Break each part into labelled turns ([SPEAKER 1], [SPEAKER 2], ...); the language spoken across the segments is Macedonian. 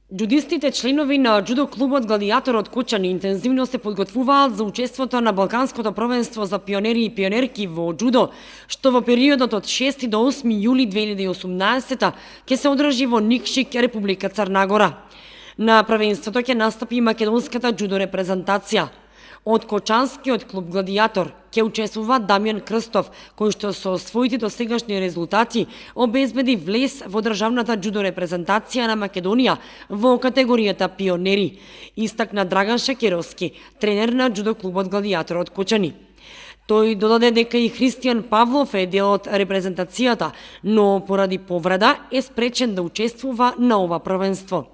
[SPEAKER 1] Джудистите членови на џудо клубот Гладијатор од Кочани интензивно се подготвуваат за учеството на Балканското првенство за пионери и пионерки во џудо, што во периодот од 6 до 8 јули 2018 ќе се одржи во Никшик, Република Црна Гора. На првенството ќе настапи македонската џудо репрезентација. Од Кочанскиот клуб Гладијатор ќе учествува Дамјан Крстов, кој што со своите досегашни резултати обезбеди влез во државната џудо репрезентација на Македонија во категоријата пионери, истакна Драган Шекеровски, тренер на џудо клубот Гладијатор од Кочани. Тој додаде дека и Христијан Павлов е дел од репрезентацијата, но поради повреда е спречен да учествува на ова првенство.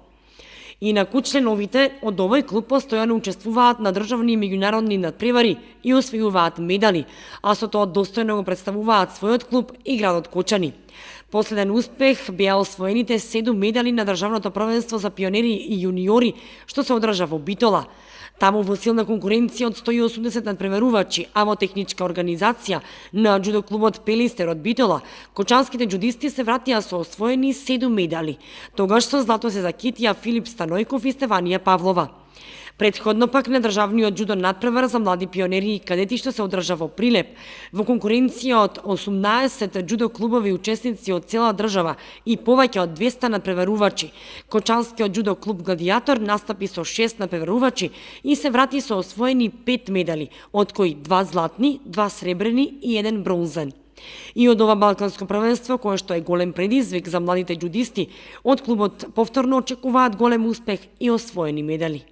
[SPEAKER 1] Инаку членовите од овој клуб постојано учествуваат на државни и меѓународни надпревари и освојуваат медали, а со тоа достојно го представуваат својот клуб и градот Кочани. Последен успех беа освоените 7 медали на државното првенство за пионери и јуниори што се одржа во Битола. Таму во силна конкуренција од 180 надпреварувачи, а во техничка организација на џудо клубот Пелистер од Битола, кочанските џудисти се вратија со освоени 7 медали. Тогаш со злато се закитија Филип Станојков и Стефанија Павлова. Предходно пак на државниот џудо надпревар за млади пионери и кадети што се одржа во Прилеп, во конкуренција од 18 џудо клубови учесници од цела држава и повеќе од 200 надпреварувачи, Кочанскиот џудо клуб Гладијатор настапи со 6 надпреварувачи и се врати со освоени 5 медали, од кои 2 златни, 2 сребрени и 1 бронзен. И од ова балканско првенство, кое што е голем предизвик за младите џудисти, од клубот повторно очекуваат голем успех и освоени медали.